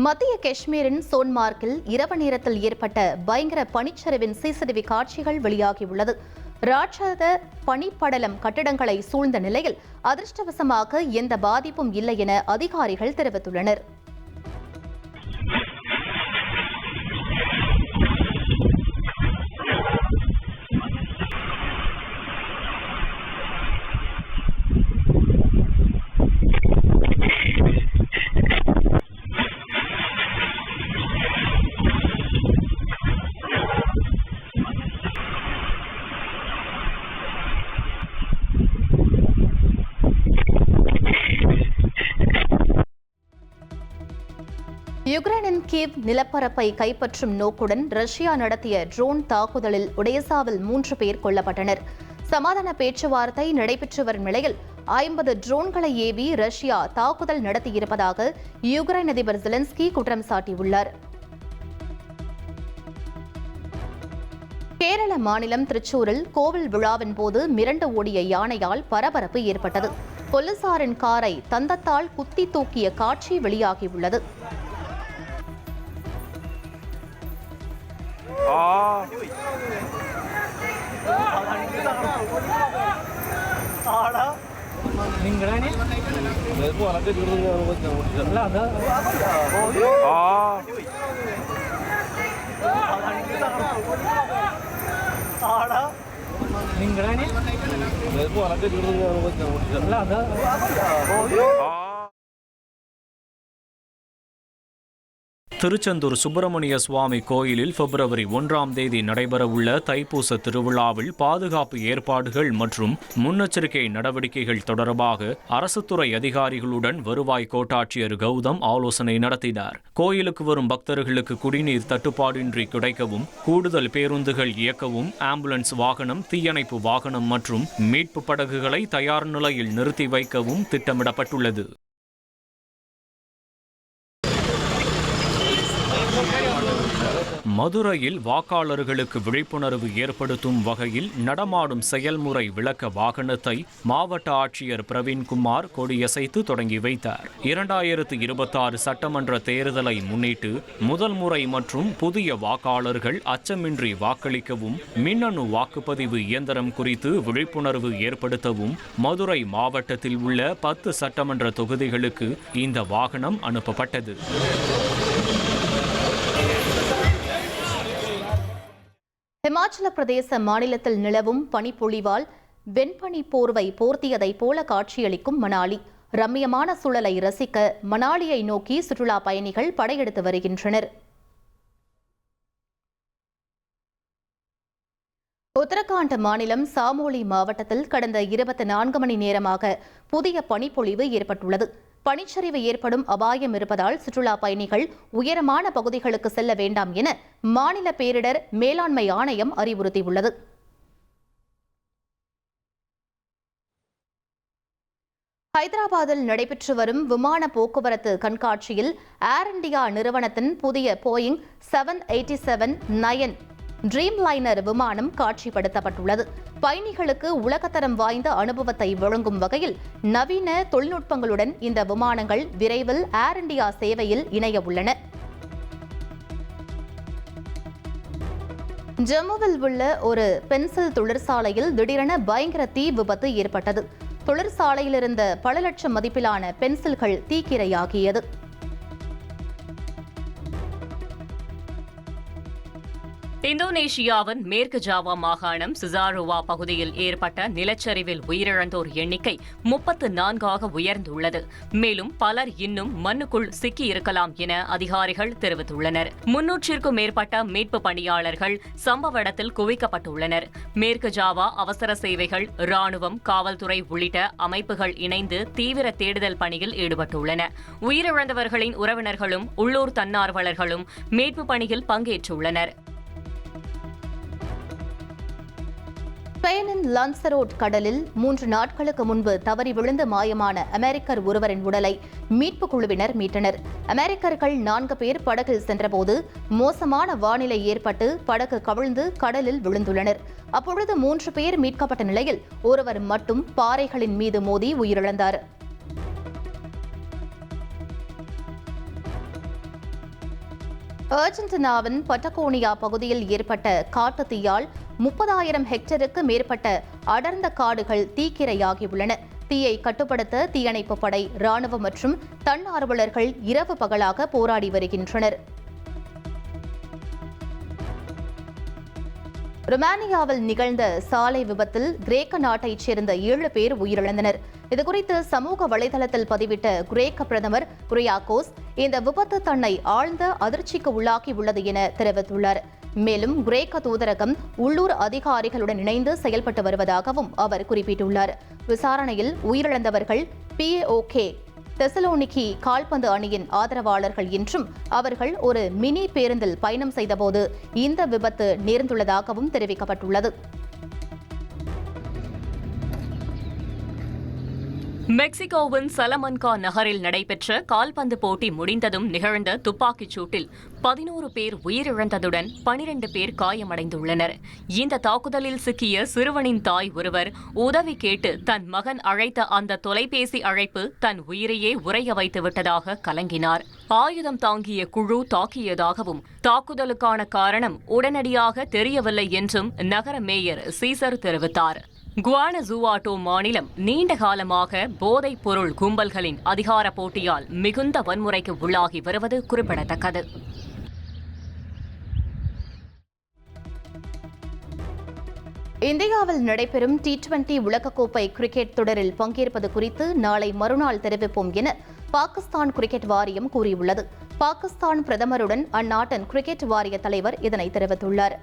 மத்திய காஷ்மீரின் சோன்மார்க்கில் இரவு நேரத்தில் ஏற்பட்ட பயங்கர பனிச்சரிவின் சிசிடிவி காட்சிகள் வெளியாகியுள்ளது. ராட்சத பனிப்படலம் கட்டிடங்களை சூழ்ந்த நிலையில் அதிர்ஷ்டவசமாக எந்த பாதிப்பும் இல்லை என அதிகாரிகள் தெரிவித்துள்ளனர். யுக்ரைனின் கீவ் நிலப்பரப்பை கைப்பற்றும் நோக்குடன் ரஷ்யா நடத்திய ட்ரோன் தாக்குதலில் ஒடேசாவில் 3 பேர் கொல்லப்பட்டனர். சமாதான பேச்சுவார்த்தை நடைபெற்று வரும் நிலையில் 50 ட்ரோன்களை ஏவி ரஷ்யா தாக்குதல் நடத்தியிருப்பதாக யுக்ரைன் அதிபர் ஜெலன்ஸ்கி குற்றம் சாட்டியுள்ளார். கேரள மாநிலம் திருச்சூரில் கோவில் விழாவின் போது மிரண்டு ஓடிய யானையால் பரபரப்பு ஏற்பட்டது. போலீசாரின் காரை தந்தத்தால் குத்தி தூக்கிய காட்சி வெளியாகியுள்ளது. திருச்செந்தூர் சுப்பிரமணிய சுவாமி கோயிலில் பிப்ரவரி 1ஆம் தேதி நடைபெறவுள்ள தைப்பூச திருவிழாவில் பாதுகாப்பு ஏற்பாடுகள் மற்றும் முன்னெச்சரிக்கை நடவடிக்கைகள் தொடர்பாக அரசுத்துறை அதிகாரிகளுடன் வருவாய் கோட்டாட்சியர் கௌதம் ஆலோசனை நடத்தினார். கோயிலுக்கு வரும் பக்தர்களுக்கு குடிநீர் தட்டுப்பாடின்றி கிடைக்கவும், கூடுதல் பேருந்துகள் இயக்கவும், ஆம்புலன்ஸ் வாகனம், தீயணைப்பு வாகனம் மற்றும் மீட்பு படகுகளை தயார் நிலையில் நிறுத்தி வைக்கவும் திட்டமிடப்பட்டுள்ளது. மதுரையில் வாக்காளர்களுக்கு விழிப்புணர்வு ஏற்படுத்தும் வகையில் நடமாடும் செயல்முறை விளக்க வாகனத்தை மாவட்ட ஆட்சியர் பிரவீன்குமார் கொடியசைத்து தொடங்கி வைத்தார். 2026 சட்டமன்ற தேர்தலை முன்னிட்டு முதல் முறை மற்றும் புதிய வாக்காளர்கள் அச்சமின்றி வாக்களிக்கவும், மின்னணு வாக்குப்பதிவு இயந்திரம் குறித்து விழிப்புணர்வு ஏற்படுத்தவும் மதுரை மாவட்டத்தில் உள்ள 10 சட்டமன்ற தொகுதிகளுக்கு இந்த வாகனம் அனுப்பப்பட்டது. ஹிமாச்சல பிரதேச மாநிலத்தில் நிலவும் பனிப்பொழிவால் வெண்பனி போர்வை போர்த்தியதை போல காட்சியளிக்கும் மணாலி. ரம்மியமான சூழலை ரசிக்க மணாலியை நோக்கி சுற்றுலா பயணிகள் படையெடுத்து வருகின்றனர். உத்தரகாண்ட் மாநிலம் சாமோலி மாவட்டத்தில் கடந்த 24 மணி நேரமாக புதிய பனிப்பொழிவு ஏற்பட்டுள்ளது. பனிச்சரிவு ஏற்படும் அபாயம் இருப்பதால் சுற்றுலா பயணிகள் உயரமான பகுதிகளுக்கு செல்ல வேண்டாம் என மாநில பேரிடர் மேலாண்மை ஆணையம் அறிவுறுத்தியுள்ளது. ஹைதராபாத்தில் நடைபெற்று வரும் விமான போக்குவரத்து கண்காட்சியில் ஏர் இண்டியா நிறுவனத்தின் புதிய போயிங் 787-9 ட்ரீம் லைனர் விமானம் காட்சிப்படுத்தப்பட்டுள்ளது. பயணிகளுக்கு உலகத்தரம் வாய்ந்த அனுபவத்தை வழங்கும் வகையில் நவீன தொழில்நுட்பங்களுடன் இந்த விமானங்கள் விரைவில் ஏர் இண்டியா சேவையில் இணைய உள்ளன. ஜம்முவில் உள்ள ஒரு பென்சில் தொழிற்சாலையில் திடீரென பயங்கர தீ விபத்து ஏற்பட்டது. தொழிற்சாலையில் இருந்த பல லட்சம் மதிப்பிலான பென்சில்கள் தீக்கிரையாகியது. இந்தோனேஷியாவின் மேற்கு ஜாவா மாகாணம் சிசாருவா பகுதியில் ஏற்பட்ட நிலச்சரிவில் உயிரிழந்தோர் எண்ணிக்கை 34ஆக உயர்ந்துள்ளது. மேலும் பலர் இன்னும் மண்ணுக்குள் சிக்கியிருக்கலாம் என அதிகாரிகள் தெரிவித்துள்ளனர். 300ற்கும் மேற்பட்ட மீட்பு பணியாளர்கள் சம்பவ இடத்தில் குவிக்கப்பட்டுள்ளனர். மேற்கு ஜாவா அவசர சேவைகள், ராணுவம், காவல்துறை உள்ளிட்ட அமைப்புகள் இணைந்து தீவிர தேடுதல் பணியில் ஈடுபட்டுள்ளன. உயிரிழந்தவர்களின் உறவினர்களும் உள்ளூர் தன்னார்வலர்களும் மீட்பு பணியில் பங்கேற்றுள்ளனர். ஸ்பெயினின் லான்சரோட் கடலில் 3 நாட்களுக்கு முன்பு தவறி விழுந்து மாயமான அமெரிக்கர் ஒருவரின் உடலை மீட்புக் குழுவினர் மீட்டனர். அமெரிக்கர்கள் 4 பேர் படகில் சென்றபோது மோசமான வானிலை ஏற்பட்டு படகு கவிழ்ந்து கடலில் விழுந்துள்ளனர். அப்பொழுது 3 பேர் மீட்கப்பட்ட நிலையில் ஒருவர் மட்டும் பாறைகளின் மீது மோதி உயிரிழந்தார். அர்ஜென்டினாவின் பட்டகோனியா பகுதியில் ஏற்பட்ட காட்டுத்தீயால் 30,000 ஹெக்டேருக்கு மேற்பட்ட அடர்ந்த காடுகள் தீக்கிரையாகியுள்ளன. தீயை கட்டுப்படுத்த தீயணைப்பு படை, ராணுவம் மற்றும் தன்னார்வலர்கள் இரவு பகலாக போராடி வருகின்றனர். ருமானியாவில் நிகழ்ந்த சாலை விபத்தில் கிரேக்க நாட்டைச் சேர்ந்த 7 பேர் உயிரிழந்தனர். இதுகுறித்து சமூக வலைதளத்தில் பதிவிட்ட கிரேக்க பிரதமர் குரியாகோஸ், இந்த விபத்து தன்னை ஆழ்ந்த அதிர்ச்சிக்கு உள்ளாக்கியுள்ளது என தெரிவித்துள்ளார். மேலும் கிரேக்க தூதரகம் உள்ளூர் அதிகாரிகளுடன் இணைந்து செயல்பட்டு வருவதாகவும் அவர் குறிப்பிட்டுள்ளார். விசாரணையில் உயிரிழந்தவர்கள் PAOK தெசலோனிக்கி கால்பந்து அணியின் ஆதரவாளர்கள் என்றும் அவர்கள் ஒரு மினி பேருந்தில் பயணம் செய்தபோது இந்த விபத்து நேர்ந்துள்ளதாகவும் தெரிவிக்கப்பட்டுள்ளது. மெக்சிகோவின் சலமன்கா நகரில் நடைபெற்ற கால்பந்து போட்டி முடிந்ததும் நிகழ்ந்த துப்பாக்கிச் சூட்டில் 11 பேர் உயிரிழந்ததுடன் 12 பேர் காயமடைந்துள்ளனர். இந்த தாக்குதலில் சிக்கிய சிறுவனின் தாய் ஒருவர் உதவி கேட்டு தன் மகன் அழைத்த அந்த தொலைபேசி அழைப்பு தன் உயிரையே உறைய வைத்துவிட்டதாக கலங்கினார். ஆயுதம் தாங்கிய குழு தாக்கியதாகவும் தாக்குதலுக்கான காரணம் உடனடியாக தெரியவில்லை என்றும் நகர மேயர் சீசர் தெரிவித்தார். குவானசுவாட்டோ மாநிலம் நீண்ட காலமாக போதைப் பொருள் கும்பல்களின் அதிகார போட்டியால் மிகுந்த வன்முறைக்கு உள்ளாகி வருவது குறிப்பிடத்தக்கது. இந்தியாவில் நடைபெறும் T20 உலகக்கோப்பை கிரிக்கெட் தொடரில் பங்கேற்பது குறித்து நாளை மறுநாள் தெரிவிப்போம் என பாகிஸ்தான் கிரிக்கெட் வாரியம் கூறியுள்ளது. பாகிஸ்தான் பிரதமருடன் அந்நாட்டின் கிரிக்கெட் வாரிய தலைவர் இதனை தெரிவித்துள்ளார்.